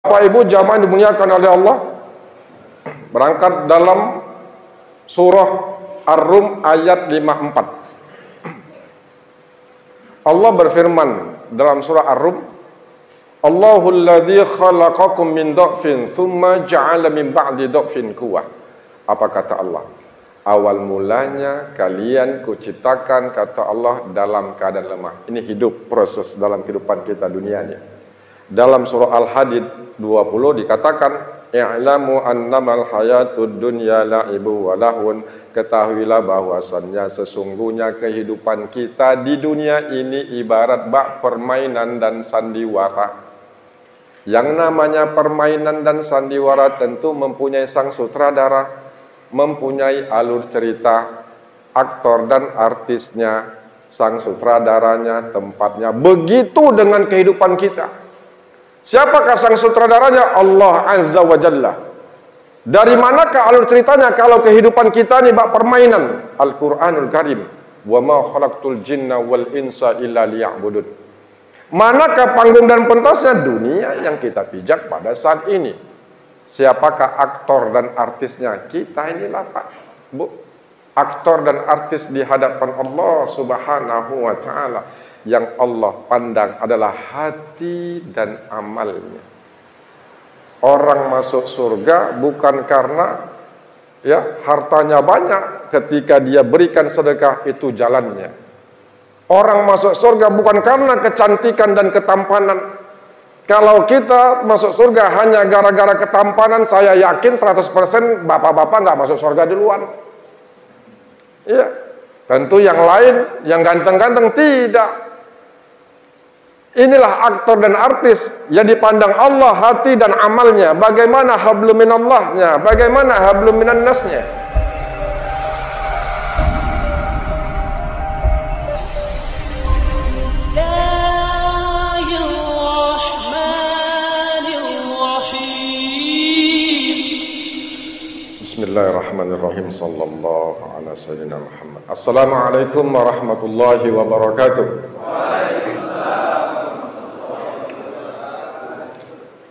Bapak Ibu jamaah dimuliakan oleh Allah, berangkat dalam surah Ar-Rum ayat 54. Allah berfirman dalam surah Ar-Rum, Allahul ladzi khalaqakum min dha'fin tsumma ja'ala min ba'di dha'fin quwwah. Apa kata Allah? Awal mulanya kalian kuciptakan, kata Allah, dalam keadaan lemah. Ini hidup, proses dalam kehidupan kita dunia ini. Dalam surah Al-Hadid 20 dikatakan, i'lamu annamal hayatud dunya la'ibu wa lahun. Ketahuilah bahwasannya sesungguhnya kehidupan kita di dunia ini ibarat bak permainan dan sandiwara. Yang namanya permainan dan sandiwara tentu mempunyai sang sutradara, mempunyai alur cerita, aktor dan artisnya, sang sutradaranya, tempatnya. Begitu dengan kehidupan kita. Siapakah sang sutradaranya? Allah Azza wa Jalla. Dari manakah alur ceritanya kalau kehidupan kita ini bak permainan? Al-Quranul Karim. Wa ma khalaqtul jinna wal insa illa liya'budun. Manakah panggung dan pentasnya? Dunia yang kita pijak pada saat ini. Siapakah aktor dan artisnya? Kita inilah Pak, Bu. Aktor dan artis di hadapan Allah Subhanahu wa ta'ala. Yang Allah pandang adalah hati dan amalnya. Orang masuk surga bukan karena hartanya banyak, ketika dia berikan sedekah itu jalannya. Orang masuk surga bukan karena kecantikan dan ketampanan. Kalau kita masuk surga hanya gara-gara ketampanan, saya yakin 100% bapak-bapak nggak masuk surga duluan. Iya, tentu yang lain, yang ganteng-ganteng tidak. Inilah aktor dan artis yang dipandang Allah hati dan amalnya. Bagaimana hablum minallahnya, bagaimana hablum minan nasnya. Bismillahirrahmanirrahim. Sallallahu ala sayyidina Muhammad. Assalamualaikum warahmatullahi wabarakatuh.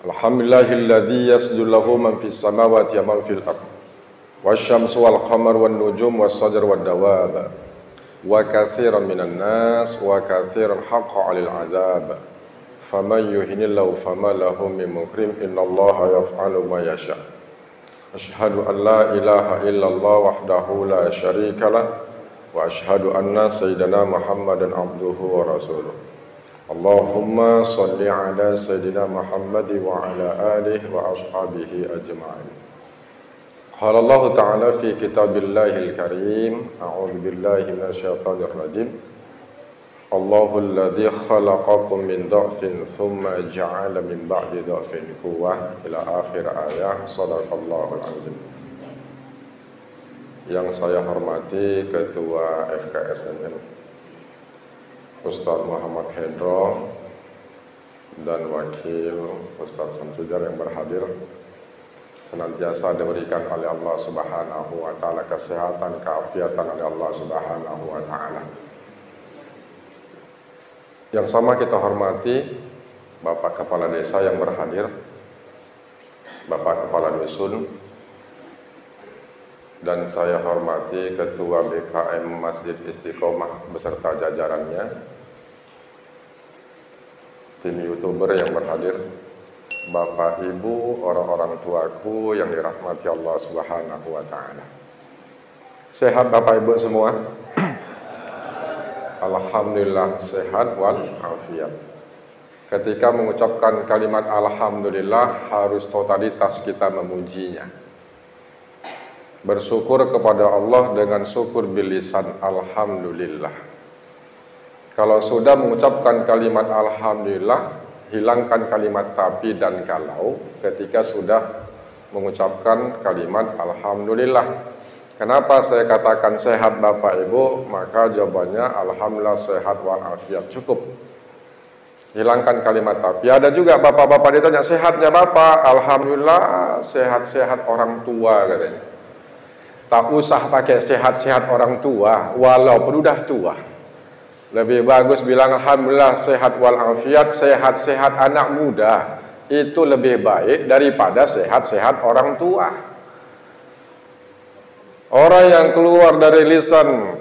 Alhamdulillahilladzi yasjudu lahu man fis samawati wa man fil ardh wasyamsu wal qamaru wan nujum was shajaru wad dawab wa katsiran minan nas wa katsiran haqqan 'alal 'adzab faman yuhinillahu fama lahu min mukrim innallaha yaf'alu ma yasha. Asyhadu an la ilaha illallah wahdahu la syarika lah wa asyhadu anna sayyidana Muhammadan abduhu wa rasuluh. Allahumma salli ala sayyidina Muhammad wa ala alihi wa ashabihi ajma'in. Qala Allah ta'ala fi kitabillahil karim, a'udzu billahi minasyaitonir rajim. Allahul ladzi khalaqakum min dha'fin thumma ja'ala min ba'di dha'fin quwwah ila akhir ayat. Shadaqallahul azim. Yang saya hormati Ketua FKSNM Ustaz Muhammad Hedro dan Wakil Ustaz Samsujar yang berhadir, senantiasa diberikan oleh Allah Subhanahu wa ta'ala kesehatan, keafiatan oleh Allah Subhanahu wa ta'ala. Yang sama kita hormati Bapak Kepala Desa yang berhadir, Bapak Kepala Dusun, dan saya hormati Ketua BKM Masjid Istiqomah beserta jajarannya, tim YouTuber yang berhadir, Bapak Ibu, orang-orang tuaku yang dirahmati Allah Subhanahu wa ta'ala. Sehat Bapak Ibu semua? Alhamdulillah sehat wal afiat. Ketika mengucapkan kalimat alhamdulillah harus totalitas kita memujinya. Bersyukur kepada Allah dengan syukur bilisan alhamdulillah. Kalau sudah mengucapkan kalimat alhamdulillah, hilangkan kalimat tapi dan kalau ketika sudah mengucapkan kalimat alhamdulillah. Kenapa saya katakan sehat Bapak Ibu? Maka jawabannya alhamdulillah sehat walafiat, cukup. Hilangkan kalimat tapi. Ada juga bapak-bapak ditanya, sehatnya Bapak? Alhamdulillah sehat-sehat orang tua katanya. Tak usah pakai sehat-sehat orang tua, walaupun udah tua. Lebih bagus bilang alhamdulillah sehat walafiat, sehat-sehat anak muda. itu lebih baik daripada sehat-sehat orang tua. Orang yang keluar dari lisan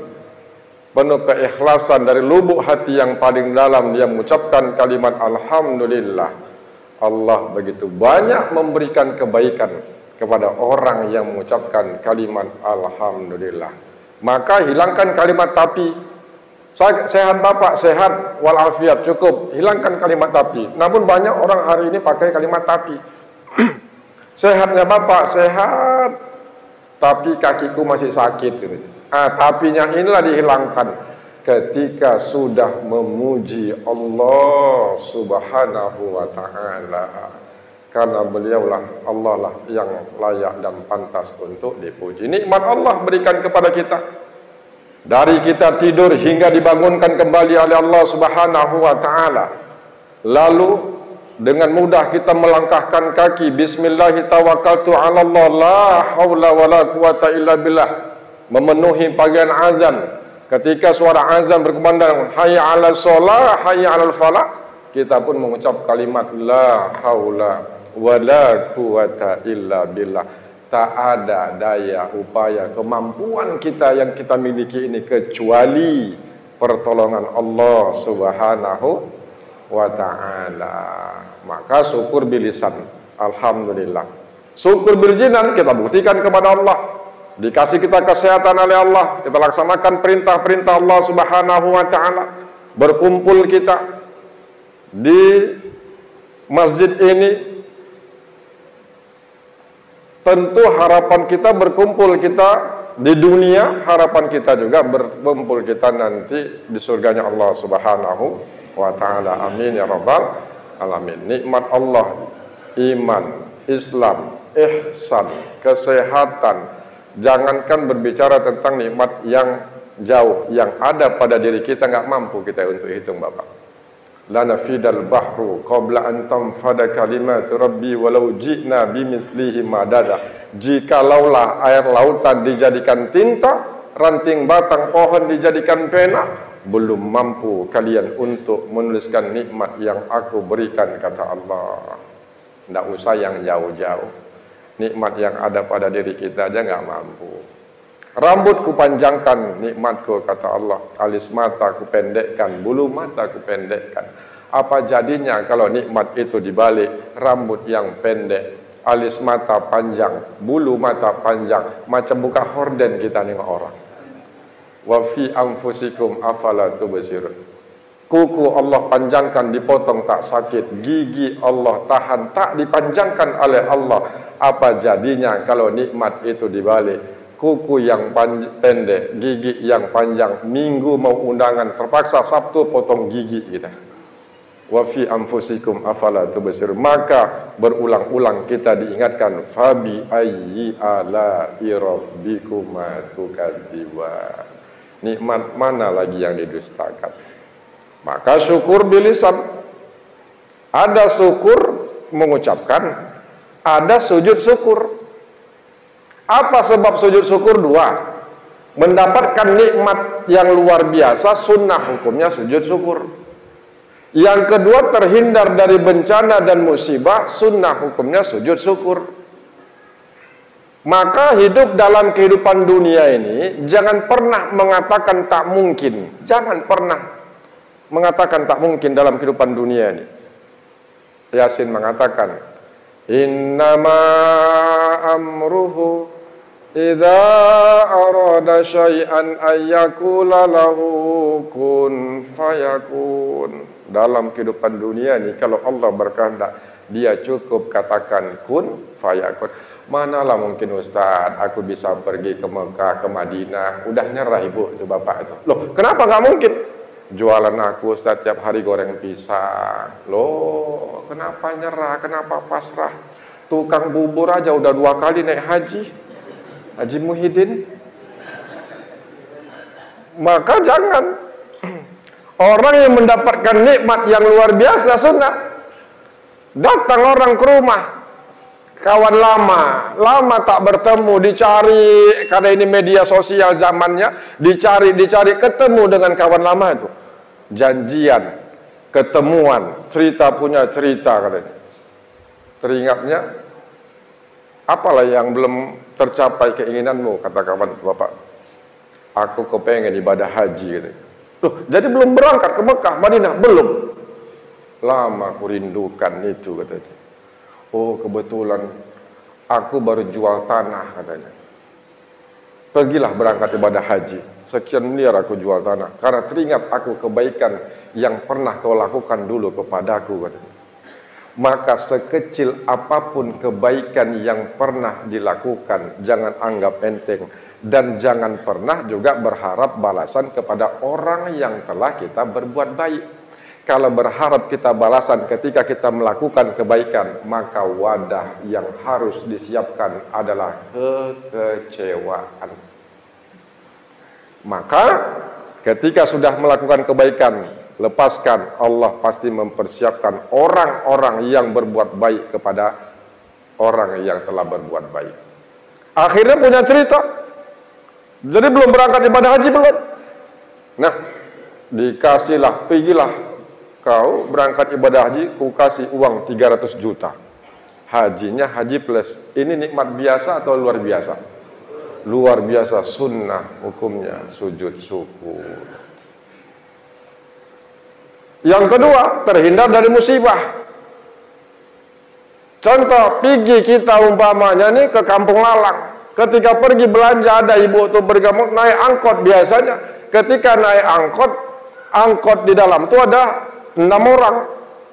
penuh keikhlasan dari lubuk hati yang paling dalam, dia mengucapkan kalimat alhamdulillah, Allah begitu banyak memberikan kebaikan kepada orang yang mengucapkan kalimat alhamdulillah. Maka hilangkan kalimat tapi. Sehat bapak, sehat walafiat, cukup, hilangkan kalimat tapi. Namun banyak orang hari ini pakai kalimat tapi. Sehatnya bapak, sehat, tapi kakiku masih sakit gitu. Tapinya inilah dihilangkan ketika sudah memuji Allah Subhanahu wa ta'ala. Karena beliaulah, Allah lah yang layak dan pantas untuk dipuji. Nikmat Allah berikan kepada kita. Dari kita tidur hingga dibangunkan kembali oleh Allah Subhanahu wa ta'ala. Lalu dengan mudah kita melangkahkan kaki, Bismillahirrahmanirrahim, la haula wa la quwata illa billah, memenuhi panggilan azan. Ketika suara azan berkumandang, hayya 'alas shalah, hayya 'alal falah, kita pun mengucap kalimat la haula wa la quwata illa billah. Tak ada daya, upaya, kemampuan kita yang kita miliki ini kecuali pertolongan Allah Subhanahu wa ta'ala. Maka syukur bilisan, alhamdulillah. Syukur biljinan, kita buktikan kepada Allah. Dikasih kita kesehatan oleh Allah, kita laksanakan perintah-perintah Allah Subhanahu wa ta'ala. Berkumpul kita di masjid ini, tentu harapan kita berkumpul kita di dunia, harapan kita juga berkumpul kita nanti di surganya Allah Subhanahu wa ta'ala. Amin ya rabbal alamin. Nikmat Allah, iman, Islam, ihsan, kesehatan. Jangankan berbicara tentang nikmat yang jauh, yang ada pada diri kita nggak mampu kita untuk hitung bapak. La nafidal bahru qabla an tanfada kalimat rabbi walau ji'na bimithlihi madada. Jikalaulah air lautan dijadikan tinta, ranting batang pohon dijadikan pena, belum mampu kalian untuk menuliskan nikmat yang aku berikan, kata Allah. Tidak usah yang jauh-jauh, nikmat yang ada pada diri kita aja nggak mampu. Rambut kupanjangkan, nikmatku, kata Allah. Alis mata kupendekkan, bulu mata kupendekkan. Apa jadinya kalau nikmat itu dibalik? Rambut yang pendek, alis mata panjang, bulu mata panjang, macam buka horden kita nengok orang. Wa fi anfusikum afala tubsirun. Kuku Allah panjangkan, dipotong tak sakit. Gigi Allah tahan, tak dipanjangkan oleh Allah. Apa jadinya kalau nikmat itu dibalik? Kuku yang pendek, gigi yang panjang. Minggu mau undangan, terpaksa Sabtu potong gigi kita. Wa fi anfusikum afala tubsirun. Maka berulang-ulang kita diingatkan, fabi ayyi ala'i rabbikuma tukadziban. Nikmat mana lagi yang didustakan? Maka syukur bilisan. Ada syukur mengucapkan, ada sujud syukur. Apa sebab sujud syukur? Dua. Mendapatkan nikmat yang luar biasa, sunnah hukumnya sujud syukur. Yang kedua, terhindar dari bencana dan musibah, sunnah hukumnya sujud syukur. Maka hidup dalam kehidupan dunia ini, jangan pernah mengatakan tak mungkin. Jangan pernah mengatakan tak mungkin dalam kehidupan dunia ini. Yasin mengatakan, innama amruhu idza arada syai'an ayyakula lahu kun fayakun. Dalam kehidupan dunia ini, kalau Allah berkehendak, dia cukup katakan kun fayakun. Manalah mungkin Ustaz, aku bisa pergi ke Mekah, ke Madinah. Udah nyerah ibu itu bapak itu. Loh, kenapa nggak mungkin? Jualan aku Ustaz tiap hari goreng pisang. Loh, kenapa nyerah? Kenapa pasrah? Tukang bubur aja udah 2 kali naik haji. Haji Muhyiddin. Maka jangan. Orang yang mendapatkan nikmat yang luar biasa sunnah. Datang orang ke rumah, kawan lama tak bertemu, dicari, karena ini media sosial zamannya, dicari, ketemu dengan kawan lama itu. Janjian, ketemuan, cerita punya cerita katanya. teringatnya, apalah yang belum tercapai keinginanmu, kata kawan bapak. Aku kepengen ibadah haji gitu. Loh, jadi belum berangkat ke Mekah, Madinah? Belum. Lama aku rindukan itu, katanya. Oh, kebetulan aku baru jual tanah, katanya. Pergilah berangkat ibadah haji. Sekian miliar aku jual tanah, karena teringat aku kebaikan yang pernah kau lakukan dulu kepadaku, katanya. Maka sekecil apapun kebaikan yang pernah dilakukan, jangan anggap enteng. Dan jangan pernah juga berharap balasan kepada orang yang telah kita berbuat baik. Kalau berharap kita balasan ketika kita melakukan kebaikan, maka wadah yang harus disiapkan adalah kekecewaan. Maka ketika sudah melakukan kebaikan, lepaskan. Allah pasti mempersiapkan orang-orang yang berbuat baik kepada orang yang telah berbuat baik. Akhirnya punya cerita. Jadi belum berangkat ibadah haji belum? Nah, dikasihlah, pergilah kau berangkat ibadah haji, ku kasih uang 300 juta. Hajinya haji plus. Ini nikmat biasa atau luar biasa? Luar biasa, sunnah hukumnya sujud syukur. Yang kedua, terhindar dari musibah. Contoh, pergi kita umpamanya nih ke Kampung Lalang. Ketika pergi belanja, ada ibu tuh bergamot naik angkot biasanya. Ketika naik angkot di dalam tuh ada 6 orang.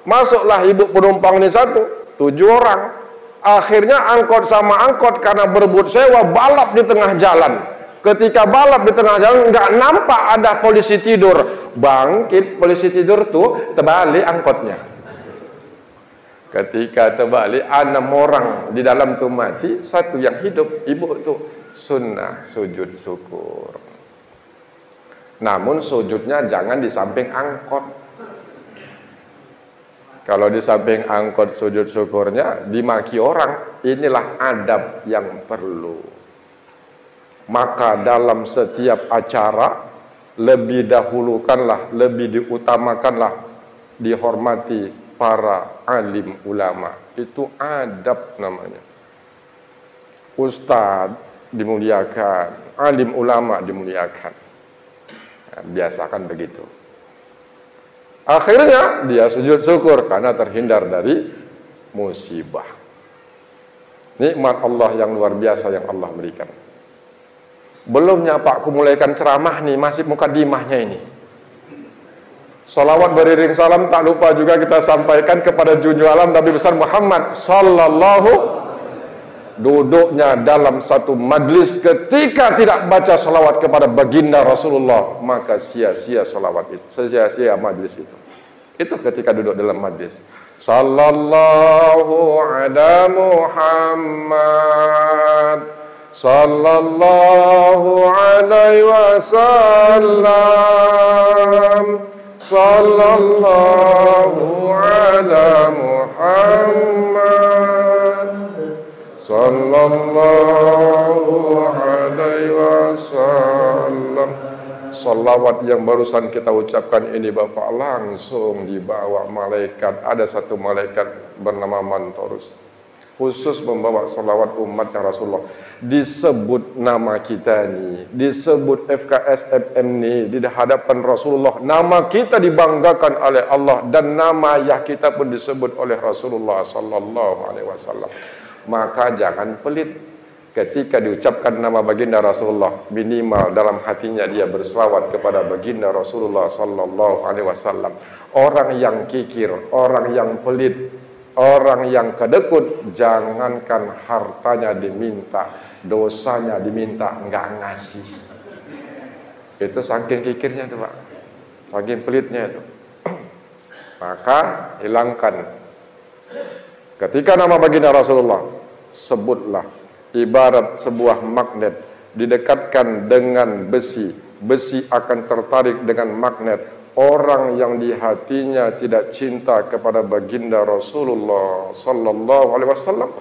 Masuklah ibu penumpang ini 1, 7 orang. Akhirnya angkot sama angkot karena berebut sewa balap di tengah jalan. Ketika balap di tengah jalan nggak nampak ada polisi tidur. Bangkit polisi tidur tuh, terbalik angkotnya. Ketika terbalik, 6 orang di dalam tu mati, 1 yang hidup. Ibu tu sunnah sujud syukur. Namun sujudnya jangan di samping angkot. Kalau di samping angkot sujud syukurnya dimaki orang. Inilah adab yang perlu. Maka dalam setiap acara lebih dahulukanlah, lebih diutamakanlah, dihormati para alim ulama. Itu adab namanya. Ustadz dimuliakan, alim ulama dimuliakan. Ya, biasakan begitu. Akhirnya dia sujud syukur karena terhindar dari musibah. Nikmat Allah yang luar biasa yang Allah berikan. Belumnya Pak, aku mulaikan ceramah nih, masih mukadimahnya ini. Salawat beriring salam tak lupa juga kita sampaikan kepada junjungan alam Nabi besar Muhammad sallallahu. Duduknya dalam satu majlis ketika tidak baca salawat kepada baginda Rasulullah, maka sia-sia salawat itu, sia-sia majlis itu. Itu ketika duduk dalam majlis. Sallallahu ala Muhammad sallallahu alaihi wasallam. Sallallahu ala Muhammad sallallahu alaihi wasallam. Salawat yang barusan kita ucapkan ini Bapak, langsung dibawa malaikat. Ada satu malaikat bernama Mantorus, khusus membawa salawat umatnya Rasulullah. Disebut nama kita nih, disebut FKS FM nih di hadapan Rasulullah. Nama kita dibanggakan oleh Allah dan nama ayah kita pun disebut oleh Rasulullah sallallahu alaihi wasallam. Maka jangan pelit ketika diucapkan nama baginda Rasulullah, minimal dalam hatinya dia berselawat kepada baginda Rasulullah sallallahu alaihi wasallam. Orang yang kikir, orang yang pelit, orang yang kedekut, jangankan hartanya diminta, dosanya diminta, enggak ngasih. Itu saking kikirnya itu Pak, saking pelitnya itu. Maka hilangkan. Ketika nama baginda Rasulullah, sebutlah. Ibarat sebuah magnet didekatkan dengan besi, besi akan tertarik dengan magnet. Orang yang di hatinya tidak cinta kepada baginda Rasulullah sallallahu alaihi wasallam,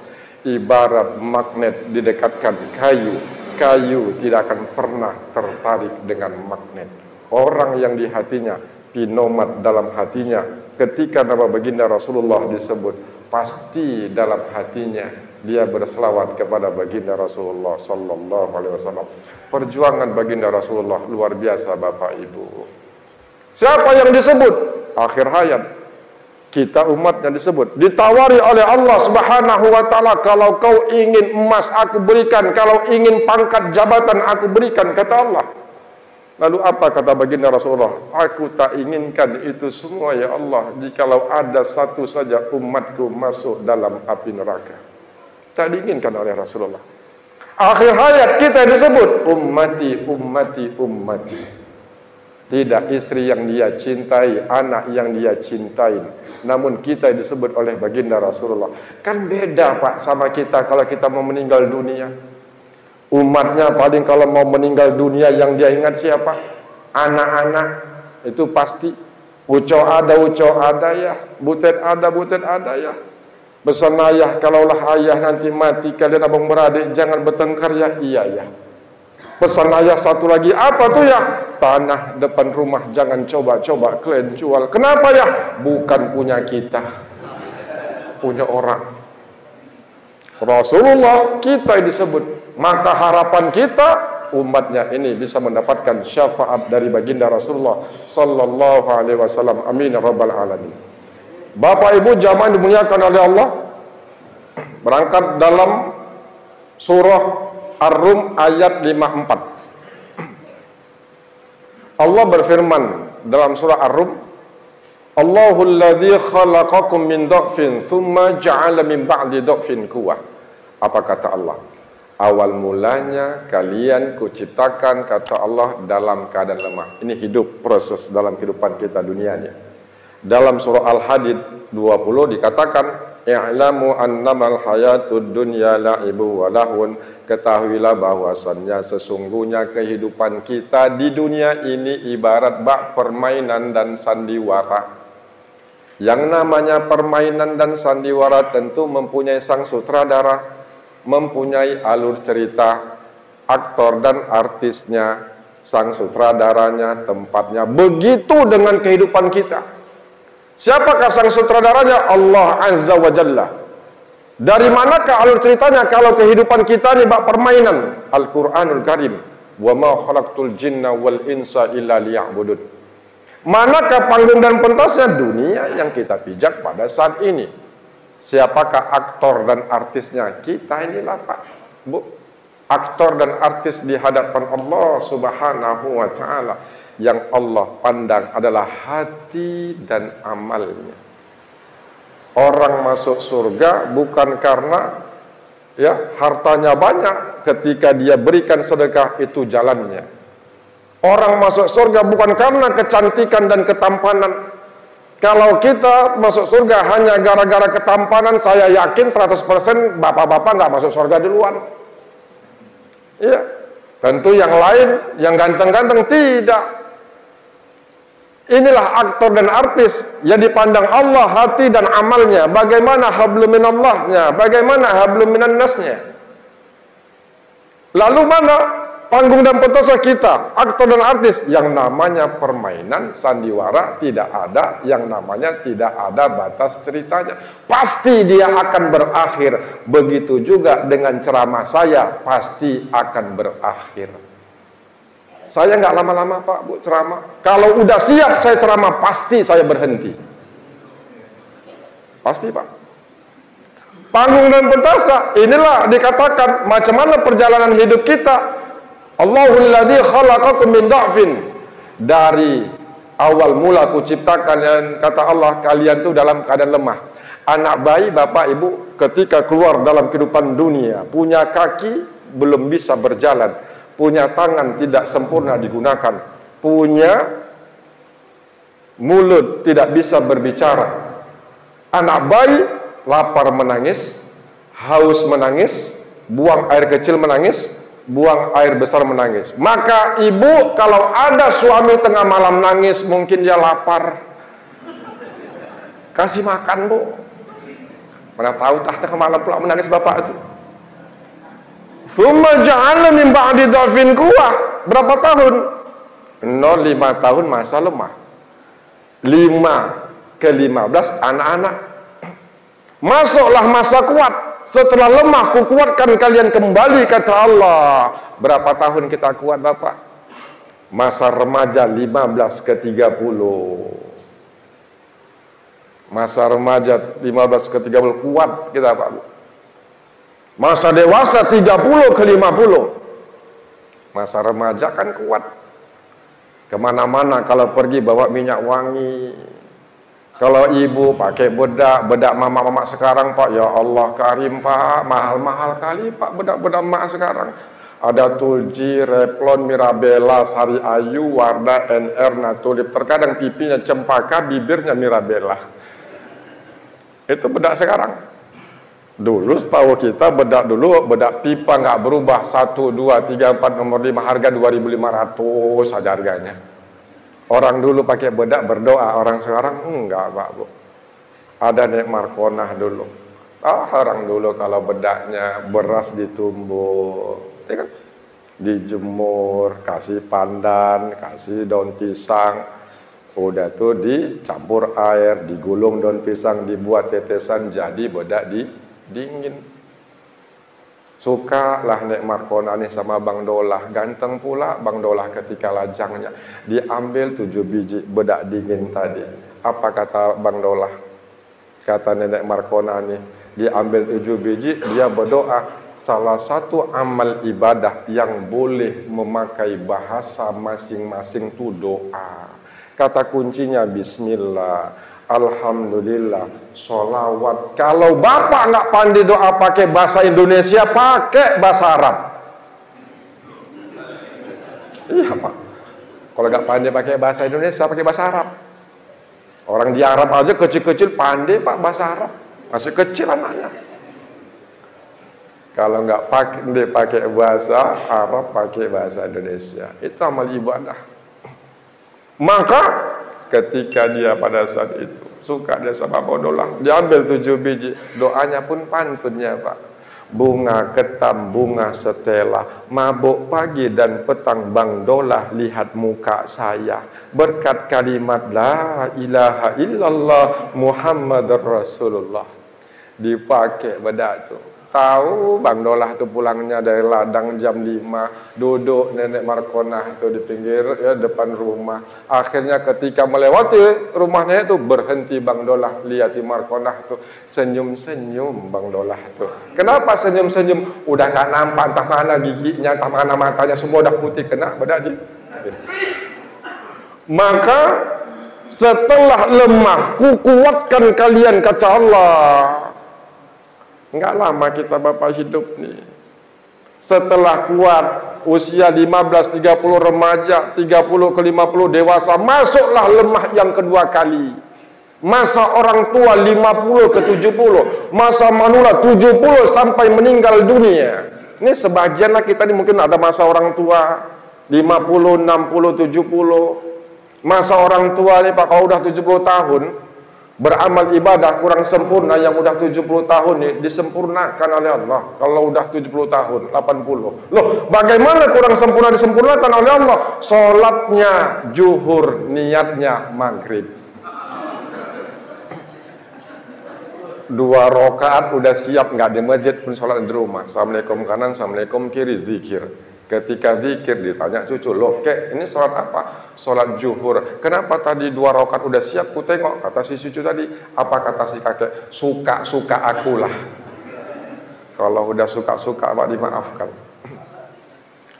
ibarat magnet didekatkan kayu, kayu tidak akan pernah tertarik dengan magnet. Orang yang di hatinya, pinomat dalam hatinya, ketika nama baginda Rasulullah disebut, pasti dalam hatinya dia berselawat kepada baginda Rasulullah sallallahu alaihi wasallam. Perjuangan baginda Rasulullah luar biasa, Bapak Ibu. Siapa yang disebut? Akhir hayat. Kita umat yang disebut. Ditawari oleh Allah Subhanahu wa taala, kalau kau ingin emas aku berikan, kalau ingin pangkat jabatan aku berikan, kata Allah. Lalu apa kata baginda Rasulullah? Aku tak inginkan itu semua ya Allah, jikalau ada satu saja umatku masuk dalam api neraka. Tak diinginkan oleh Rasulullah. Akhir hayat kita disebut ummati, ummati, ummati. Tidak istri yang dia cintai, anak yang dia cintai, namun kita disebut oleh baginda Rasulullah. Kan beda Pak sama kita kalau kita mau meninggal dunia. Umatnya paling kalau mau meninggal dunia yang dia ingat siapa? Anak-anak. Itu pasti. Uco ada ya. Butet ada ya. Pesan ayah, kalaulah ayah nanti mati, kalian abang beradik jangan bertengkar ya. Iya ya. Pesan ayah satu lagi, apa tuh ya? Tanah depan rumah jangan coba-coba kalian jual. Kenapa ya? Bukan punya kita, punya orang. Rasulullah kita disebut. Maka harapan kita umatnya ini bisa mendapatkan syafaat dari baginda Rasulullah sallallahu alaihi wasallam. Amin ya rabbal alamin. Bapak Ibu jamaah dimuliakan oleh Allah, berangkat dalam surah Ar-Rum ayat 54. Allah berfirman dalam surah Ar-Rum, Allahul ladzi khalaqakum min dha'fin tsumma ja'ala min ba'di dha'fin quwwah. Apa kata Allah? Awal mulanya kalian kuciptakan, kata Allah, dalam keadaan lemah. Ini hidup, proses dalam kehidupan kita dunianya. Dalam surah Al-Hadid 20 dikatakan, I'lamu annamal hayatud dunya la'ibu wa lahun. Ketahuilah bahwasannya sesungguhnya kehidupan kita di dunia ini ibarat bak permainan dan sandiwara. Yang namanya permainan dan sandiwara tentu mempunyai sang sutradara, mempunyai alur cerita, aktor dan artisnya, sang sutradaranya, tempatnya. Begitu dengan kehidupan kita. Siapakah sang sutradaranya? Allah Azza wa Jalla. Dari manakah alur ceritanya kalau kehidupan kita ini bak permainan? Al-Quranul Karim. Wa ma khalaqtul jinna wal insa illa liya'budun. Manakah panggung dan pentasnya? Dunia yang kita pijak pada saat ini. Siapakah aktor dan artisnya? Kita inilah Pak, Bu. Aktor dan artis di hadapan Allah Subhanahu wa ta'ala. Yang Allah pandang adalah hati dan amalnya. Orang masuk surga bukan karena ya hartanya banyak, ketika dia berikan sedekah itu jalannya. Orang masuk surga bukan karena kecantikan dan ketampanan. Kalau kita masuk surga hanya gara-gara ketampanan, saya yakin 100% bapak-bapak nggak masuk surga duluan. Iya, tentu yang lain, yang ganteng-ganteng tidak. Inilah aktor dan artis yang dipandang Allah hati dan amalnya. Bagaimana hablum minallahnya, bagaimana hablum minan nasnya. Lalu mana panggung dan pentasnya kita, aktor dan artis? Yang namanya permainan sandiwara tidak ada, yang namanya tidak ada batas ceritanya. Pasti dia akan berakhir. Begitu juga dengan ceramah saya, pasti akan berakhir. Saya nggak lama-lama Pak, Bu, ceramah. Kalau udah siap saya ceramah, pasti saya berhenti. Pasti Pak. Panggung dan pentasa, inilah dikatakan macam mana perjalanan hidup kita. Allahul ladzi khalaqakum min dha'fin. Dari awal mula kuciptakan, dan kata Allah kalian tuh dalam keadaan lemah. Anak bayi Bapak Ibu ketika keluar dalam kehidupan dunia, punya kaki belum bisa berjalan. Punya tangan tidak sempurna digunakan, punya mulut tidak bisa berbicara. Anak bayi lapar menangis, haus menangis, buang air kecil menangis, buang air besar menangis. Maka ibu kalau ada suami tengah malam nangis, mungkin dia lapar, kasih makan Bu. Mana tahu tengah malam pula menangis bapak itu. Tsumma ja'ala min ba'di dha'fin quwwah. Berapa tahun? 5 tahun masa lemah. 5 ke 15 anak-anak. Masuklah masa kuat. Setelah lemah, kukuatkan kalian kembali, kata Allah. Berapa tahun kita kuat, Bapak? Masa remaja 15 ke 30. Masa remaja 15 ke 30 kuat kita, Pak. Masa dewasa 30 ke 50. Masa remaja kan kuat. Kemana-mana kalau pergi bawa minyak wangi. Kalau ibu pakai bedak mama-mama sekarang, Pak, ya Allah karim, Pak, mahal-mahal kali, Pak, bedak-bedak mak sekarang. Ada Tulji, Revlon, Mirabella, Sari Ayu, Wardah, NR, Natulip. Terkadang pipinya Cempaka, bibirnya Mirabella. Itu bedak sekarang. Dulu setahu kita bedak pipa nggak berubah, 1, 2, 3, 4, nomor 5, harga 2.500 saja harganya. Orang dulu pakai bedak berdoa, orang sekarang enggak, Pak, Bu. Ada Nek Markonah dulu. Orang dulu kalau bedaknya beras ditumbuk, ya kan? Dijemur, kasih pandan, kasih daun pisang. Udah tuh dicampur air, digulung daun pisang, dibuat tetesan, jadi bedak dingin. Suka lah Nek Markona nih sama Bang Dolah. Ganteng pula Bang Dolah ketika lajangnya. Diambil 7 biji bedak dingin tadi. Apa kata Bang Dolah? Kata Nenek Markona nih, diambil 7 biji, dia berdoa. Salah satu amal ibadah yang boleh memakai bahasa masing-masing itu doa. Kata kuncinya bismillah, alhamdulillah, sholawat. Kalau Bapak nggak pandai doa pakai bahasa Indonesia, pakai bahasa Arab. Iya, Pak. Kalau nggak pandai pakai bahasa Indonesia, pakai bahasa Arab. Orang di Arab aja kecil-kecil pandai, Pak, bahasa Arab. Masih kecil anaknya. Kalau nggak pakai bahasa Arab, pakai bahasa Indonesia. Itu amal ibadah. Maka ketika dia pada saat itu suka dia sama Bang Dolah, diambil 7 biji, doanya pun pantunnya, Pak. Bunga ketam, bunga setela, mabuk pagi dan petang Bang Dolah lihat muka saya. Berkat kalimat la ilaha illallah Muhammadur Rasulullah. Dipakai bedak tu. Tahu Bang Dolah tu pulangnya dari ladang jam 5, duduk Nenek Markonah tu di pinggir depan rumah. Akhirnya ketika melewati rumahnya itu berhenti Bang Dolah, lihat Markonah tu senyum-senyum Bang Dolah tu. Kenapa senyum-senyum? Udah gak nampak entah mana giginya, entah mana matanya, semua udah putih kena bedak dia. Maka setelah lemah, kukuatkan kalian, kata Allah. Enggak lama kita Bapak hidup nih. Setelah kuat, usia 15, 30 remaja, 30 ke 50 dewasa, masuklah lemah yang kedua kali. Masa orang tua 50 ke 70, masa manula 70 sampai meninggal dunia. Ini sebagianlah kita ini mungkin ada masa orang tua 50, 60, 70. Masa orang tua nih Pak, kalau udah 70 tahun beramal ibadah kurang sempurna, yang udah 70 tahun nih disempurnakan oleh Allah. Kalau udah 70 tahun, 80. Loh, bagaimana kurang sempurna disempurnakan oleh Allah? Salatnya zuhur, niatnya maghrib. 2 rakaat udah siap, nggak di masjid pun salat di rumah. Assalamualaikum kanan, assalamualaikum kiri, zikir. Ketika zikir ditanya cucu, loh kek ini sholat apa? Sholat zuhur. Kenapa tadi 2 rakaat udah siap? Ku tengok, kata si cucu tadi. Apa kata si kakek? Suka-suka akulah. Kalau udah suka-suka Pak dimaafkan.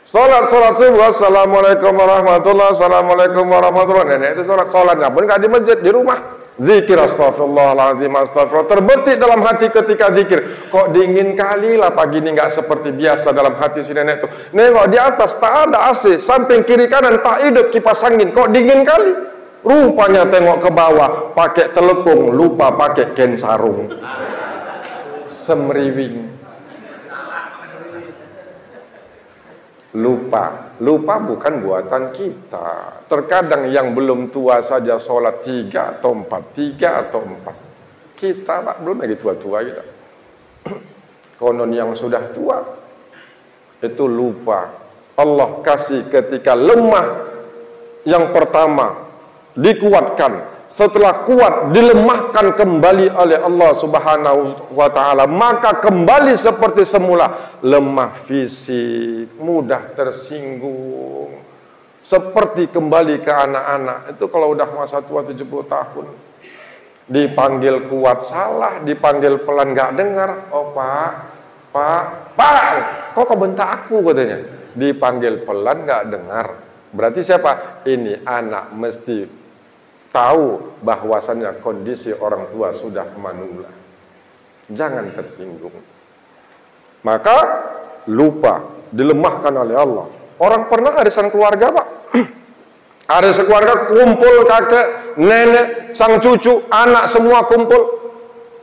Sholat subuh, assalamualaikum warahmatullahi, assalamualaikum warahmatullahi. Nenek itu sholatnya pun nggak di masjid, di rumah. Zikir astagfirullahaladzim, astagfirullah. Terbetik dalam hati ketika zikir. Kok dingin kali lah pagi ini, nggak seperti biasa dalam hati si nenek tuh. Nengok di atas tak ada AC, samping kiri kanan tak hidup kipas angin. Kok dingin kali? Rupanya tengok ke bawah pakai telepung, lupa pakai kain sarung. Semriwing. Lupa bukan buatan kita. Terkadang yang belum tua saja sholat 3 atau 4. Kita Pak belum lagi tua-tua kita. Konon yang sudah tua itu lupa. Allah kasih ketika lemah, yang pertama dikuatkan, setelah kuat dilemahkan kembali oleh Allah Subhanahu wa taala, maka kembali seperti semula, lemah fisik, mudah tersinggung, seperti kembali ke anak-anak. Itu kalau udah masa tua 70 tahun. Dipanggil kuat salah, dipanggil pelan nggak dengar. Oh Pak, kok kau bentak aku katanya. Dipanggil pelan nggak dengar. Berarti siapa? Ini anak mesti tahu bahwasannya kondisi orang tua sudah manula. Jangan tersinggung. Maka lupa, dilemahkan oleh Allah. Orang pernah arisan keluarga, Pak. Ada sekeluarga kumpul, kakek, nenek, sang cucu, anak semua kumpul.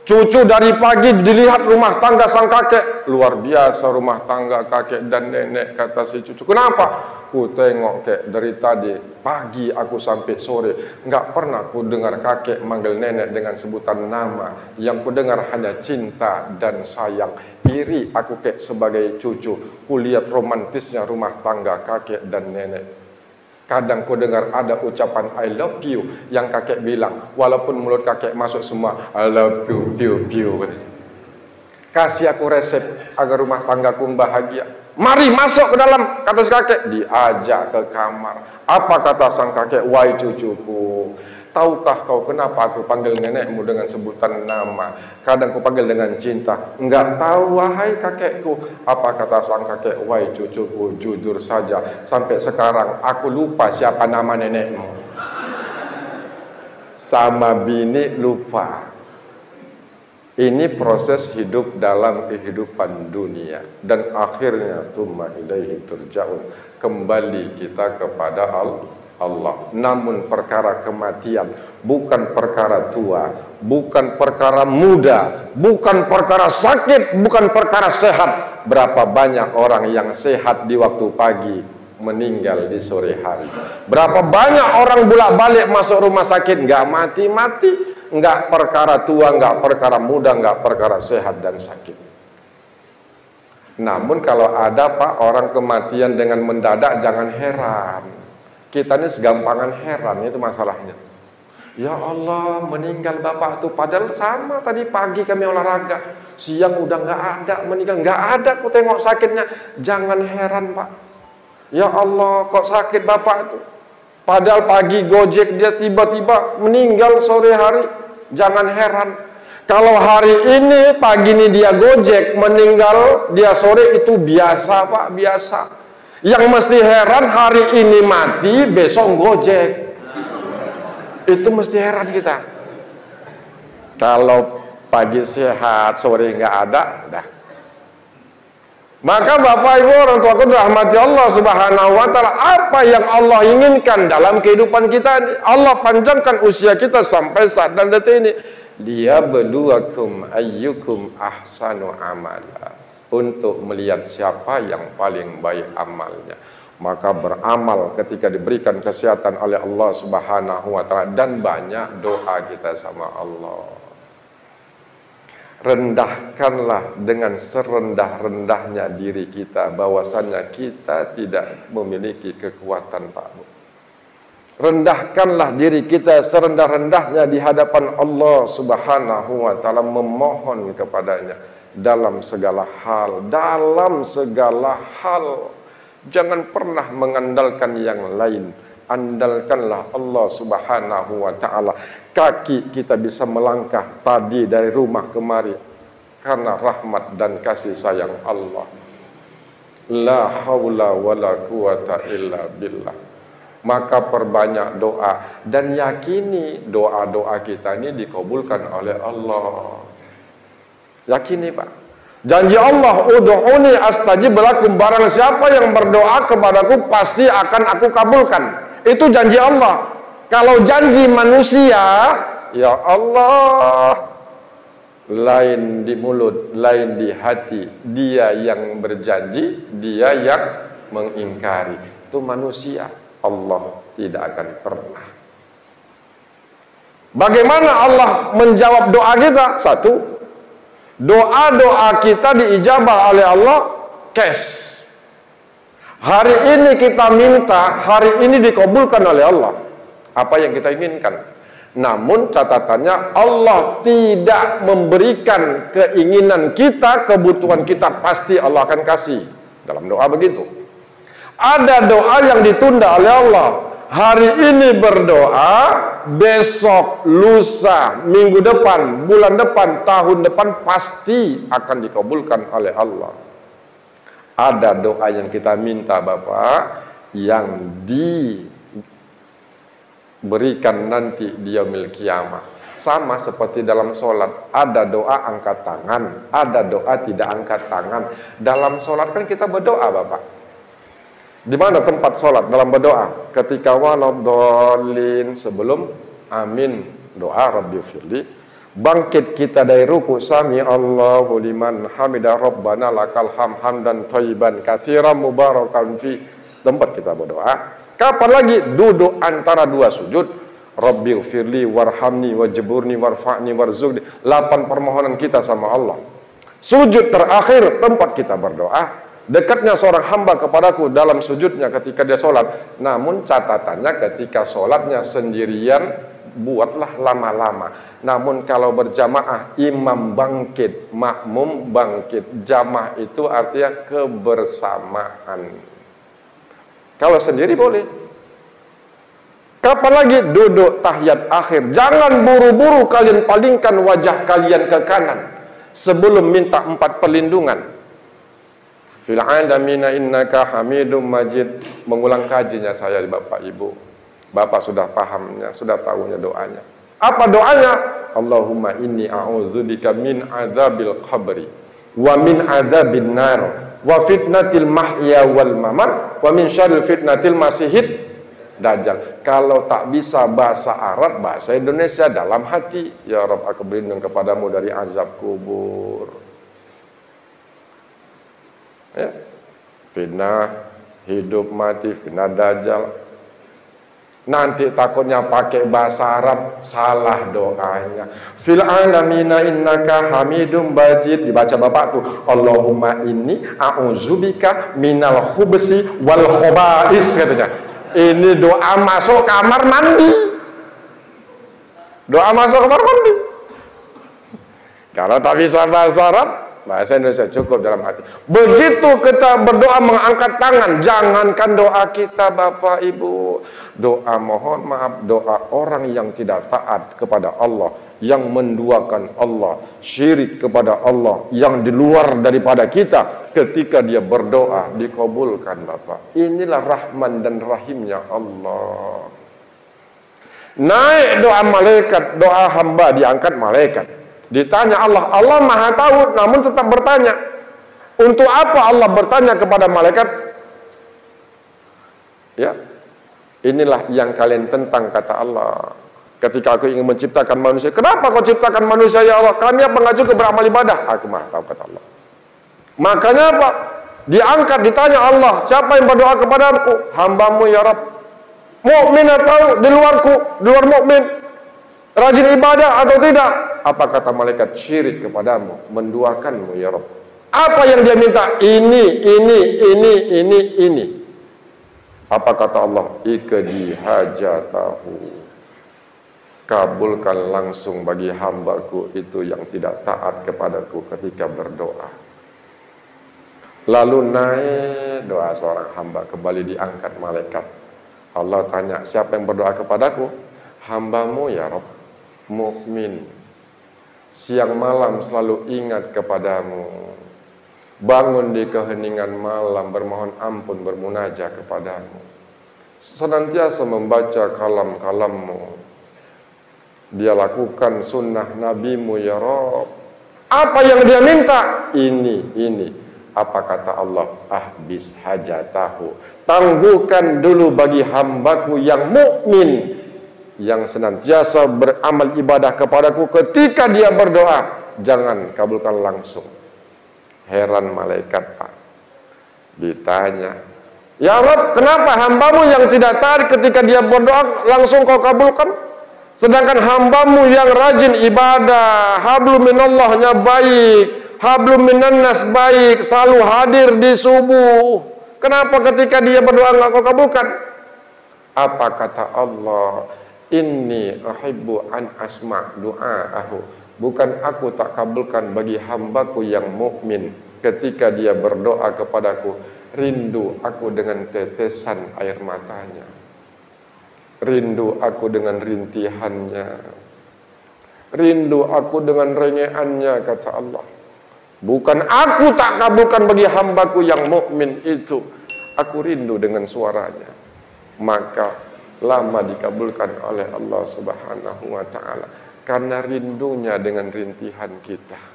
Cucu dari pagi dilihat rumah tangga sang kakek. Luar biasa rumah tangga kakek dan nenek, kata si cucu. Kenapa? Ku tengok kek dari tadi pagi aku sampai sore, nggak pernah ku dengar kakek manggil nenek dengan sebutan nama. Yang ku dengar hanya cinta dan sayang. Iri aku kek sebagai cucu. Ku lihat romantisnya rumah tangga kakek dan nenek. Kadang ku dengar ada ucapan I love you yang kakek bilang, walaupun mulut kakek masuk semua I love you. Kasih aku resep agar rumah tanggaku bahagia. Mari masuk ke dalam, kata si kakek. Diajak ke kamar. Apa kata sang kakek? Wahai cucuku, tahukah kau kenapa aku panggil nenekmu dengan sebutan nama? Kadang ku panggil dengan cinta. Enggak tahu wahai kakekku. Apa kata sang kakek? Wahai cucuku, jujur saja, sampai sekarang aku lupa siapa nama nenekmu. Sama bini lupa. Ini proses hidup dalam kehidupan dunia. Dan akhirnya tsumma ilaihi turja'un, kembali kita kepada Allah. Namun perkara kematian bukan perkara tua, bukan perkara muda, bukan perkara sakit, bukan perkara sehat. Berapa banyak orang yang sehat di waktu pagi meninggal di sore hari. Berapa banyak orang bolak-balik masuk rumah sakit nggak mati-mati. Nggak perkara tua, nggak perkara muda, nggak perkara sehat dan sakit. Namun kalau ada Pak orang kematian dengan mendadak, jangan heran. Kita ini segampangan heran, itu masalahnya. Ya Allah, meninggal bapak itu, padahal sama tadi pagi kami olahraga, siang udah nggak ada, meninggal nggak ada, aku tengok sakitnya. Jangan heran Pak. Ya Allah, kok sakit bapak itu? Padahal pagi gojek dia tiba-tiba meninggal sore hari. Jangan heran. Kalau hari ini pagi ini dia gojek, meninggal dia sore, itu biasa Pak, biasa. Yang mesti heran hari ini mati, besok gojek. Itu mesti heran kita. Kalau pagi sehat, sore nggak ada, dah. Maka Bapak Ibu orang tuaku dirahmati Allah Subhanahu wa taala, apa yang Allah inginkan dalam kehidupan kita ini? Allah panjangkan usia kita sampai saat dan detik ini. Liyabluwakum ayyukum ahsanu amala. Untuk melihat siapa yang paling baik amalnya. Maka beramal ketika diberikan kesehatan oleh Allah Subhanahu wa taala, dan banyak doa kita sama Allah. Rendahkanlah dengan serendah-rendahnya diri kita, bahwasannya kita tidak memiliki kekuatan Pak. Rendahkanlah diri kita serendah-rendahnya di hadapan Allah Subhanahu wa taala, memohon kepadanya dalam segala hal, Jangan pernah mengandalkan yang lain. Andalkanlah Allah Subhanahu wa taala. Kaki kita bisa melangkah tadi dari rumah kemari karena rahmat dan kasih sayang Allah. La haula wala quwata illa billah. Maka perbanyak doa dan yakini doa-doa kita ini dikabulkan oleh Allah. Yakini Pak. Janji Allah, ud'uni astajib lakum, barang siapa yang berdoa kepadaku pasti akan aku kabulkan. Itu janji Allah. Kalau janji manusia, ya Allah, lain di mulut, lain di hati. Dia yang berjanji, dia yang mengingkari. Itu manusia. Allah tidak akan pernah. Bagaimana Allah menjawab doa kita? Satu, doa-doa kita diijabah oleh Allah cash. Hari ini kita minta, hari ini dikabulkan oleh Allah. Apa yang kita inginkan? Namun catatannya Allah tidak memberikan keinginan kita, kebutuhan kita pasti Allah akan kasih. Dalam doa begitu. Ada doa yang ditunda oleh Allah. Hari ini berdoa, besok, lusa, minggu depan, bulan depan, tahun depan pasti akan dikabulkan oleh Allah. Ada doa yang kita minta Bapak yang diberikan nanti di yaumil kiamah. Sama seperti dalam sholat, ada doa angkat tangan, ada doa tidak angkat tangan. Dalam sholat kan kita berdoa Bapak. Di mana tempat sholat dalam berdoa? Ketika waladhdallin, sebelum amin, doa Rabbi firli. Bangkit kita dari ruku, sami Allahu liman hamidah rabbana lakal hamdan thayyiban katsiran mubarakan fi. Tempat kita berdoa. Kapan lagi? Duduk antara dua sujud. Rabbi firli warhamni wajburni warfa'ni warzuqni. 8 permohonan kita sama Allah. Sujud terakhir tempat kita berdoa. Dekatnya seorang hamba kepadaku dalam sujudnya ketika dia sholat. Namun catatannya ketika sholatnya sendirian, buatlah lama-lama. Namun kalau berjamaah, imam bangkit, makmum bangkit. Jamaah itu artinya kebersamaan. Kalau sendiri boleh. Kapan lagi? Duduk tahiyat akhir. Jangan buru-buru kalian palingkan wajah kalian ke kanan sebelum minta 4 perlindungan. Fil alamina innaka hamidum majid. Mengulang kajinya saya Bapak Ibu. Bapak sudah pahamnya, sudah tahunya doanya. Apa doanya? Allahumma inni a'udzubika min adzabil qabri wa min adzabin nar wa fitnatil mahya wal mamat wa min syarril fitnatil masihid dajjal. Kalau tak bisa bahasa Arab, bahasa Indonesia dalam hati. Ya Rabb, aku berlindung kepadamu dari azab kubur. Ya. Fitnah hidup mati, fitnah dajjal. Nanti takutnya pakai bahasa Arab, salah doanya. Fil alamina innaka hamidum majid. Dibaca Bapak tuh, Allahumma inni a'udzubika minal khubsi wal khobais, katanya. Ini doa masuk kamar mandi. Doa masuk kamar mandi. Kalau tak bisa bahasa Arab, bahasa Indonesia cukup dalam hati. Begitu kita berdoa mengangkat tangan, jangankan doa kita Bapak Ibu, doa mohon maaf, doa orang yang tidak taat kepada Allah, yang menduakan Allah, syirik kepada Allah, yang di luar daripada kita, ketika dia berdoa dikabulkan Bapak. Inilah rahman dan rahimnya Allah. Naik doa malaikat, doa hamba diangkat malaikat. Ditanya Allah, Allah maha tahu, namun tetap bertanya. Untuk apa Allah bertanya kepada malaikat? Ya, inilah yang kalian tentang, kata Allah. Ketika aku ingin menciptakan manusia, kenapa kau ciptakan manusia ya Allah? Kami apa nggak cukup beramal ibadah? Aku maha tahu, kata Allah. Makanya apa? Diangkat, ditanya Allah, siapa yang berdoa kepadaku? Hambamu ya Rabb. Mukmin atau di luarku, di luar mukmin? Rajin ibadah atau tidak? Apa kata malaikat? Syirik kepadamu, menduakanmu ya Rabb. Apa yang dia minta? Ini. Apa kata Allah? Ikdi hajatahu. Kabulkan langsung bagi hambaku itu yang tidak taat kepadaku ketika berdoa. Lalu naik doa seorang hamba, kembali diangkat malaikat. Allah tanya, siapa yang berdoa kepadaku? Hambamu ya Rabb, mukmin. Siang malam selalu ingat kepadamu. Bangun di keheningan malam, bermohon ampun, bermunajat kepadamu. Senantiasa membaca kalam-kalammu. Dia lakukan sunnah nabimu ya Rabb. Apa yang dia minta? Ini. Apa kata Allah? Ahbis hajatahu. Tangguhkan dulu bagi hambaku yang mukmin, yang senantiasa beramal ibadah kepadaku ketika dia berdoa. Jangan kabulkan langsung. Heran malaikat Pak. Ditanya, ya Rabb, kenapa hambamu yang tidak taat ketika dia berdoa langsung kau kabulkan? Sedangkan hambamu yang rajin ibadah, hablum minallahnya baik, hablum minannas baik, selalu hadir di subuh. Kenapa ketika dia berdoa enggak kau kabulkan? Apa kata Allah? Inni uhibbu an asma' du'aahu. Bukan aku tak kabulkan bagi hambaku yang mukmin ketika dia berdoa kepadaku, rindu aku dengan tetesan air matanya, rindu aku dengan rintihannya, rindu aku dengan rengeannya, kata Allah. Bukan aku tak kabulkan bagi hambaku yang mukmin itu, aku rindu dengan suaranya. Maka lama dikabulkan oleh Allah Subhanahu wa ta'ala, karena rindunya dengan rintihan kita.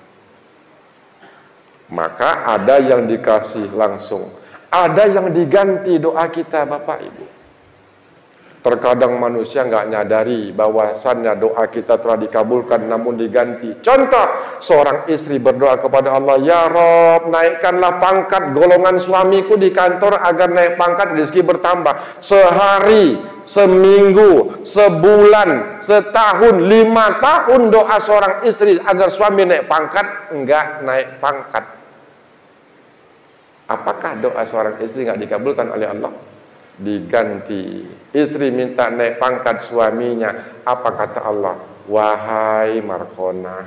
Maka ada yang dikasih langsung, ada yang diganti doa kita, Bapak Ibu. Terkadang manusia nggak nyadari bahwasannya doa kita telah dikabulkan namun diganti. Contoh, seorang istri berdoa kepada Allah, ya Rob, naikkanlah pangkat golongan suamiku di kantor agar naik pangkat, rezeki bertambah. Sehari, seminggu, sebulan, setahun, 5 tahun doa seorang istri agar suami naik pangkat, enggak naik pangkat. Apakah doa seorang istri nggak dikabulkan oleh Allah? Diganti. Istri minta naik pangkat suaminya, apa kata Allah? Wahai Markona,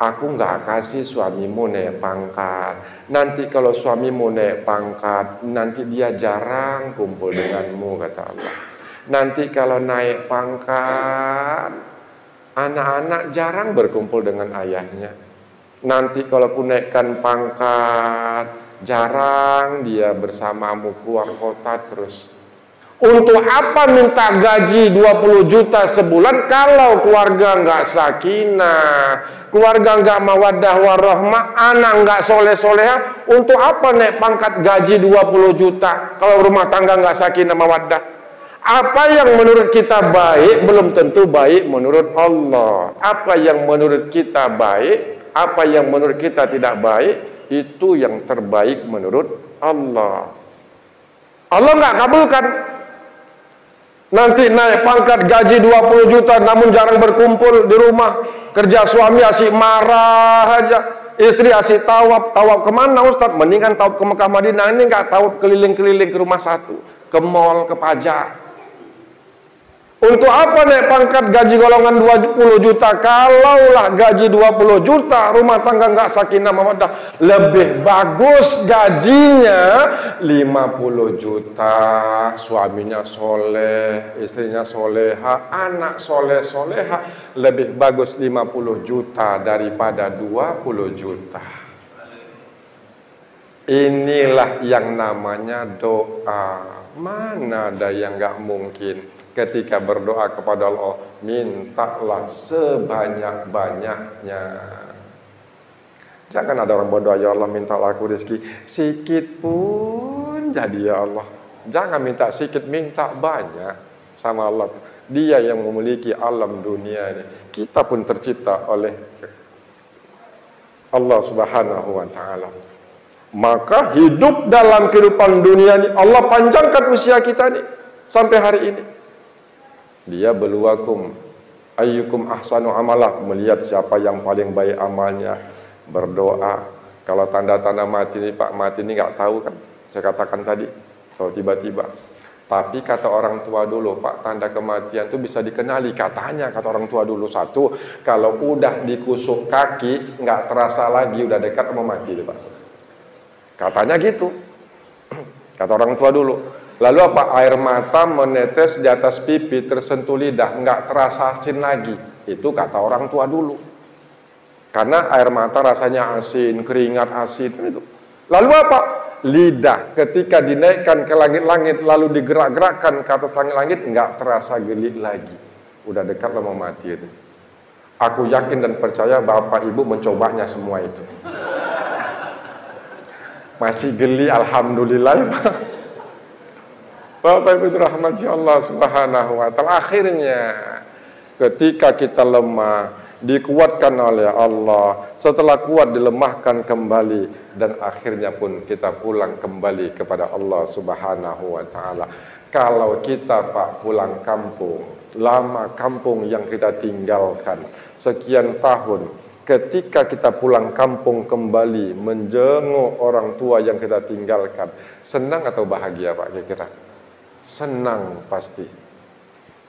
aku nggak kasih suamimu naik pangkat. Nanti kalau suamimu naik pangkat, nanti dia jarang kumpul denganmu, kata Allah. Nanti kalau naik pangkat, anak-anak jarang berkumpul dengan ayahnya. Nanti kalau aku naikkan pangkat, jarang dia bersamamu, keluar kota terus. Untuk apa minta gaji 20 juta sebulan kalau keluarga nggak sakinah, keluarga nggak mawaddah warahmah, anak nggak soleh-soleha? Untuk apa naik pangkat gaji 20 juta kalau rumah tangga nggak sakinah mawaddah? Apa yang menurut kita baik belum tentu baik menurut Allah. Apa yang menurut kita baik, apa yang menurut kita tidak baik, itu yang terbaik menurut Allah. Allah nggak kabulkan. Nanti naik pangkat gaji 20 juta namun jarang berkumpul di rumah. Kerja suami asyik marah aja, istri asyik tawaf. Tawaf kemana Ustaz? Mendingan tawaf ke Mekah Madinah. Ini nggak tawaf keliling-keliling ke rumah satu, ke mall, ke pajak. Untuk apa naik pangkat gaji golongan 20 juta? Kalaulah gaji 20 juta, rumah tangga nggak sakinah mawaddah. Lebih bagus gajinya 50 juta, suaminya soleh, istrinya soleha, anak soleh-soleha. Lebih bagus 50 juta daripada 20 juta. Inilah yang namanya doa. Mana ada yang nggak mungkin? Ketika berdoa kepada Allah, mintalah sebanyak-banyaknya. Jangan ada orang berdoa, ya Allah mintalah aku rezeki sikit pun jadi ya Allah. Jangan minta sikit, minta banyak sama Allah. Dia yang memiliki alam dunia ini. Kita pun tercipta oleh Allah Subhanahu wa ta'ala. Maka hidup dalam kehidupan dunia ini, Allah panjangkan usia kita nih sampai hari ini. Dia beluakum ayyukum ahsanu amalah, melihat siapa yang paling baik amalnya, berdoa. Kalau tanda-tanda mati ini, Pak, mati ini nggak tahu kan, saya katakan tadi, kalau tiba-tiba. Tapi kata orang tua dulu, Pak, tanda kematian itu bisa dikenali, katanya kata orang tua dulu. Satu, kalau udah dikusuk kaki nggak terasa lagi udah dekat mau mati, Pak. Katanya gitu, kata orang tua dulu. Lalu apa? Air mata menetes di atas pipi, tersentuh lidah, nggak terasa asin lagi. Itu kata orang tua dulu. Karena air mata rasanya asin, keringat asin itu. Lalu apa? Lidah ketika dinaikkan ke langit-langit lalu digerak-gerakkan ke atas langit-langit, nggak terasa geli lagi. Udah dekat mau mati itu. Aku yakin dan percaya Bapak Ibu mencobanya semua itu. Masih geli, alhamdulillah. Bapak Ibu rahmati Allah Subhanahu wa ta'ala. Akhirnya ketika kita lemah, dikuatkan oleh Allah, setelah kuat dilemahkan kembali, dan akhirnya pun kita pulang kembali kepada Allah Subhanahu wa ta'ala. Kalau kita, Pak, pulang kampung, lama kampung yang kita tinggalkan sekian tahun, ketika kita pulang kampung kembali menjenguk orang tua yang kita tinggalkan, senang atau bahagia, Pak, kira-kira? Senang pasti.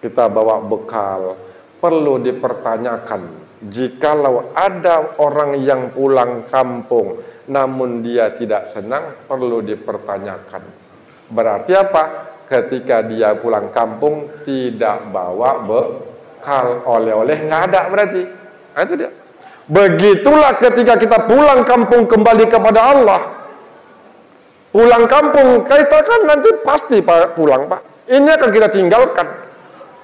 kita bawa bekal, perlu dipertanyakan. Jikalau ada orang yang pulang kampung namun dia tidak senang, perlu dipertanyakan. Berarti apa? Ketika dia pulang kampung tidak bawa bekal, oleh-oleh nggak ada berarti. Nah, itu dia. Begitulah ketika kita pulang kampung kembali kepada Allah. Pulang kampung, kita kan nanti pasti pulang, Pak. Ini akan kita tinggalkan.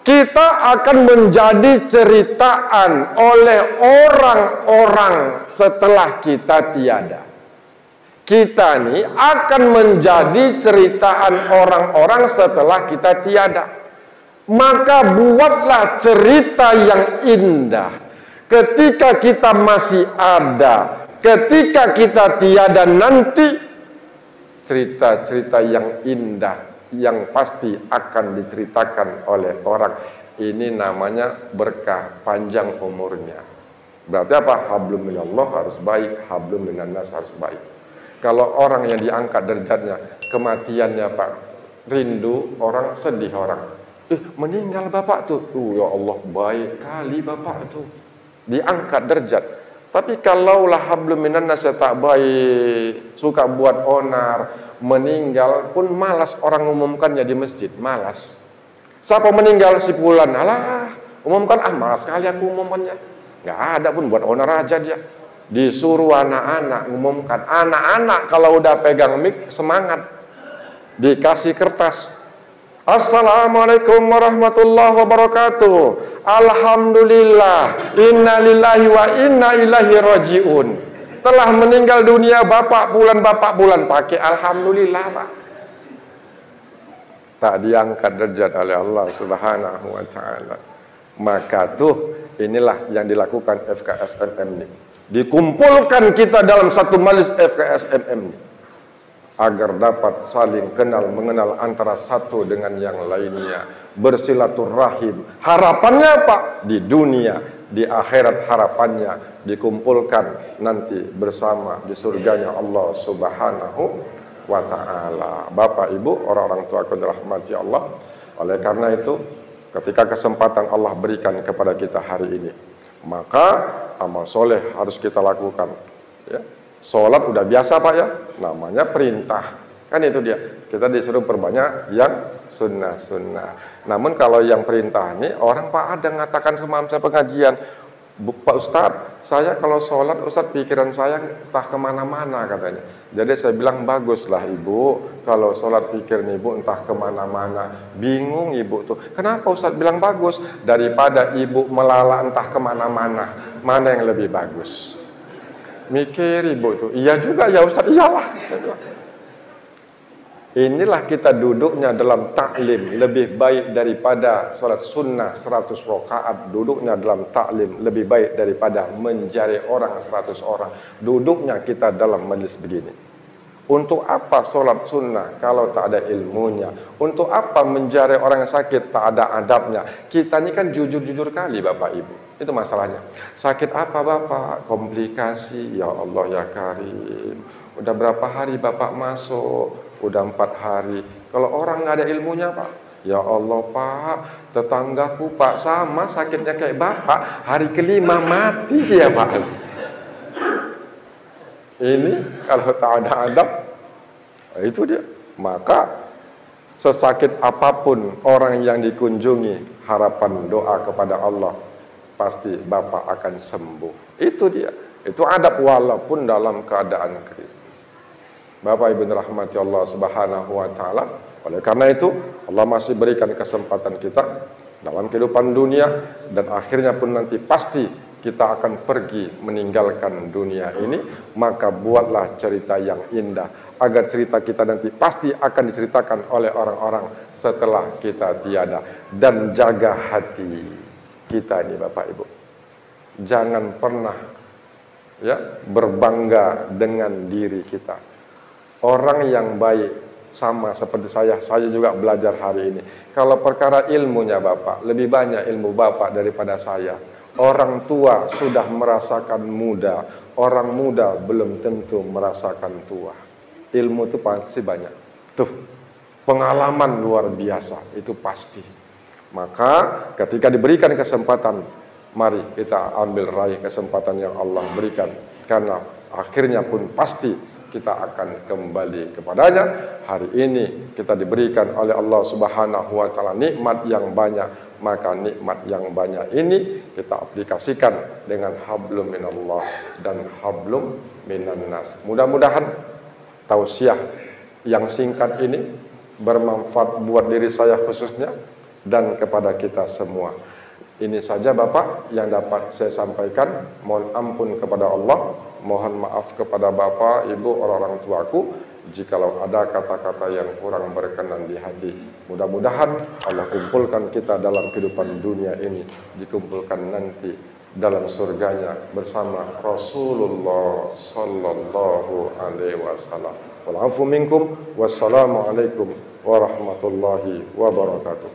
Kita akan menjadi ceritaan oleh orang-orang setelah kita tiada. Kita nih akan menjadi ceritaan orang-orang setelah kita tiada. Maka buatlah cerita yang indah. Ketika kita masih ada, ketika kita tiada nanti, cerita-cerita yang indah yang pasti akan diceritakan oleh orang. Ini namanya berkah, panjang umurnya. Berarti apa? Hablum minallah harus baik, hablum minannas harus baik. Kalau orang yang diangkat derajatnya, kematiannya Pak, rindu orang, sedih orang. Meninggal bapak tuh. Ya Allah, baik kali bapak tuh, diangkat derajat. Tapi kalaulah hablum minannas tak baik, suka buat onar, meninggal pun malas orang umumkannya di masjid, malas. Siapa meninggal? Si fulan. Alah, umumkan, malas sekali aku umumkannya. Nggak ada pun, buat onar aja dia. Disuruh anak-anak umumkan. Anak-anak kalau udah pegang mic semangat, dikasih kertas. Assalamualaikum warahmatullahi wabarakatuh. Alhamdulillah, inna lillahi wa inna ilaihi rajiun. Telah meninggal dunia bapak bulan, pakai alhamdulillah Pak. Tak diangkat derajat oleh Allah Subhanahu wa taala. Maka tuh inilah yang dilakukan FKSMM ini. Dikumpulkan kita dalam satu majelis FKSMM ini, agar dapat saling kenal mengenal antara satu dengan yang lainnya, bersilaturahim. Harapannya apa? Di dunia, di akhirat harapannya dikumpulkan nanti bersama di surganya Allah Subhanahu wa ta'ala. Bapak Ibu, orang-orang tua aku dirahmati Allah. Oleh karena itu, ketika kesempatan Allah berikan kepada kita hari ini, maka amal soleh harus kita lakukan, ya. Sholat udah biasa Pak ya, namanya perintah. Kan itu dia, kita disuruh perbanyak yang sunnah-sunnah. Namun kalau yang perintah ini, orang Pak ada ngatakan sama saya pengajian, Pak Ustadz, saya kalau sholat Ustadz pikiran saya entah kemana-mana katanya. Jadi saya bilang, baguslah Ibu, kalau sholat pikiran Ibu entah kemana-mana. Bingung Ibu tuh, kenapa Ustadz bilang bagus? Daripada Ibu melala entah kemana-mana, mana yang lebih bagus? Mikir Ibu tuh, iya juga ya Ustaz, iyalah. Inilah kita duduknya dalam taklim, lebih baik daripada sholat sunnah 100 rakaat. Duduknya dalam taklim lebih baik daripada menjari orang 100 orang. Duduknya kita dalam majlis begini. Untuk apa sholat sunnah kalau tak ada ilmunya? Untuk apa menjari orang yang sakit tak ada adabnya? Kita ini kan jujur-jujur kali Bapak Ibu. Itu masalahnya. Sakit apa Bapak? Komplikasi. Ya Allah ya Karim. Udah berapa hari Bapak masuk? Udah 4 hari. Kalau orang nggak ada ilmunya Pak, ya Allah Pak, tetanggaku Pak sama sakitnya kayak Bapak, hari kelima mati dia Pak. Ini kalau tak ada adab, itu dia. Maka sesakit apapun orang yang dikunjungi, harapan doa kepada Allah, pasti Bapak akan sembuh. Itu dia. Itu adab walaupun dalam keadaan krisis. Bapak Ibu rahmati Allah Subhanahu wa taala. Oleh karena itu, Allah masih berikan kesempatan kita dalam kehidupan dunia, dan akhirnya pun nanti pasti kita akan pergi meninggalkan dunia ini. Maka buatlah cerita yang indah, agar cerita kita nanti pasti akan diceritakan oleh orang-orang setelah kita tiada. Dan jaga hati kita ini Bapak Ibu. Jangan pernah berbangga dengan diri kita. Orang yang baik sama seperti saya juga belajar hari ini. Kalau perkara ilmunya Bapak, lebih banyak ilmu Bapak daripada saya. Orang tua sudah merasakan muda, orang muda belum tentu merasakan tua. Ilmu itu pasti banyak. Tuh, pengalaman luar biasa, itu pasti. Maka ketika diberikan kesempatan, mari kita ambil raih kesempatan yang Allah berikan. Karena akhirnya pun pasti kita akan kembali kepadanya. Hari ini kita diberikan oleh Allah Subhanahu wa taala nikmat yang banyak, maka nikmat yang banyak ini kita aplikasikan dengan hablum minallah dan hablum minan nas. Mudah-mudahan tausiah yang singkat ini bermanfaat buat diri saya khususnya dan kepada kita semua. Ini saja Bapak yang dapat saya sampaikan. Mohon ampun kepada Allah, mohon maaf kepada Bapak, Ibu, orang-orang tuaku jikalau ada kata-kata yang kurang berkenan di hati. Mudah-mudahan Allah kumpulkan kita dalam kehidupan dunia ini, dikumpulkan nanti dalam surganya bersama Rasulullah sallallahu alaihi wasallam. Wal afu minkum, wassalamu alaikum warahmatullahi wabarakatuh.